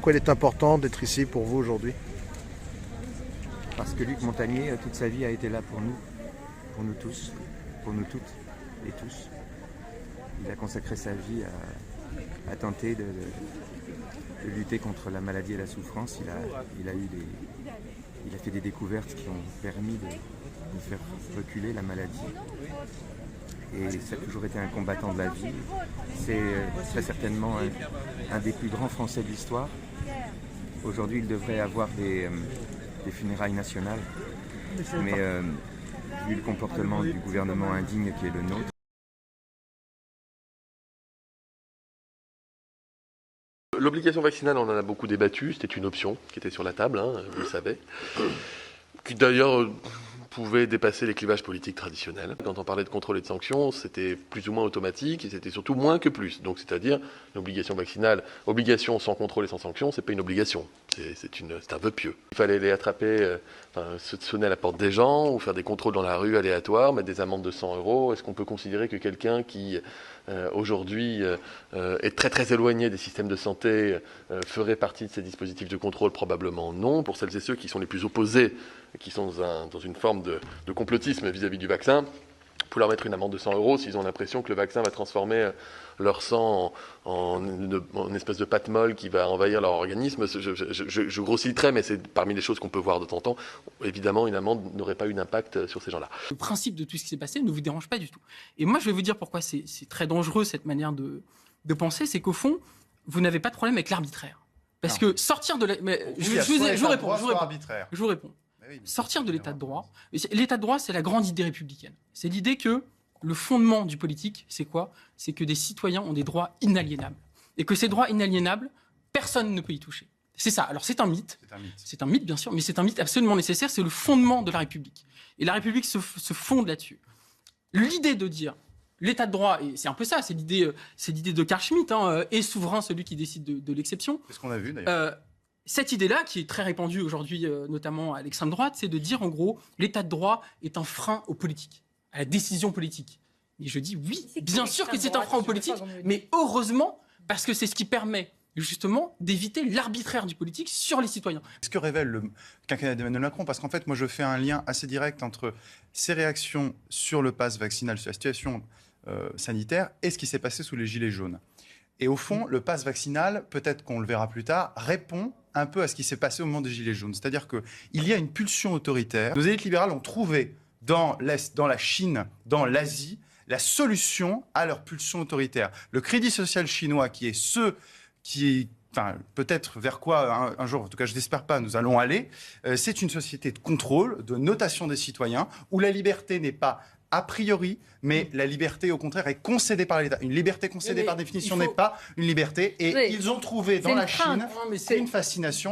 Pourquoi il est important d'être ici pour vous aujourd'hui? Parce que Luc Montagnier, toute sa vie, a été là pour nous tous, pour nous toutes et tous. Il a consacré sa vie à tenter de lutter contre la maladie et la souffrance. Il a fait des découvertes qui ont permis de faire reculer la maladie. Et ça a toujours été un combattant de la vie. C'est très certainement un des plus grands Français de l'histoire. Aujourd'hui, il devrait avoir des funérailles nationales. Mais vu le comportement du gouvernement indigne qui est le nôtre, l'obligation vaccinale, on en a beaucoup débattu, c'était une option qui était sur la table, hein, vous le savez, qui d'ailleurs pouvait dépasser les clivages politiques traditionnels. Quand on parlait de contrôle et de sanctions, c'était plus ou moins automatique et c'était surtout moins que plus. Donc c'est-à-dire une obligation vaccinale, obligation sans contrôle et sans sanction, c'est pas une obligation, c'est un vœu pieux. Il fallait les attraper, sonner à la porte des gens ou faire des contrôles dans la rue aléatoires, mettre des amendes de 100 €. Est-ce qu'on peut considérer que quelqu'un qui aujourd'hui est très très éloigné des systèmes de santé ferait partie de ces dispositifs de contrôle? Probablement non. Pour celles et ceux qui sont les plus opposés, qui sont dans une forme de complotisme vis-à-vis du vaccin, pour leur mettre une amende de 100 € s'ils ont l'impression que le vaccin va transformer leur sang en une espèce de pâte molle qui va envahir leur organisme. Je grossis le trait, mais c'est parmi les choses qu'on peut voir de temps en temps. Évidemment, une amende n'aurait pas eu d'impact sur ces gens-là. Le principe de tout ce qui s'est passé ne vous dérange pas du tout. Et moi, je vais vous dire pourquoi c'est très dangereux, cette manière de penser, c'est qu'au fond, vous n'avez pas de problème avec l'arbitraire. Parce que sortir de la... Mais je vous réponds. Sortir de l'état de droit. L'état de droit, c'est la grande idée républicaine. C'est l'idée que le fondement du politique, c'est quoi? C'est que des citoyens ont des droits inaliénables. Et que ces droits inaliénables, personne ne peut y toucher. C'est ça. Alors c'est un mythe. C'est un mythe, bien sûr, mais c'est un mythe absolument nécessaire. C'est le fondement de la République. Et la République se fonde là-dessus. L'idée de dire l'état de droit, et c'est un peu ça, c'est l'idée de Carl Schmitt, est souverain celui qui décide de l'exception. C'est ce qu'on a vu d'ailleurs. Cette idée-là, qui est très répandue aujourd'hui, notamment à l'extrême droite, c'est de dire, en gros, l'état de droit est un frein aux politiques, à la décision politique. Et je dis oui, bien sûr que c'est un frein aux politiques, mais heureusement, parce que c'est ce qui permet justement d'éviter l'arbitraire du politique sur les citoyens. Ce que révèle le quinquennat d'Emmanuel Macron, parce qu'en fait, moi, je fais un lien assez direct entre ses réactions sur le pass vaccinal, sur la situation sanitaire, et ce qui s'est passé sous les Gilets jaunes. Et au fond, le pass vaccinal, peut-être qu'on le verra plus tard, répond un peu à ce qui s'est passé au moment des Gilets jaunes. C'est-à-dire qu'il y a une pulsion autoritaire. Nos élites libérales ont trouvé dans l'Est, dans la Chine, dans l'Asie, la solution à leur pulsion autoritaire. Le crédit social chinois, qui est peut-être vers quoi un jour, en tout cas je n'espère pas, nous allons aller, c'est une société de contrôle, de notation des citoyens, où la liberté n'est pas a priori, mais la liberté, au contraire, est concédée par l'État. Une liberté concédée, par définition, n'est pas une liberté. Et ils ont trouvé dans la Chine une fascination.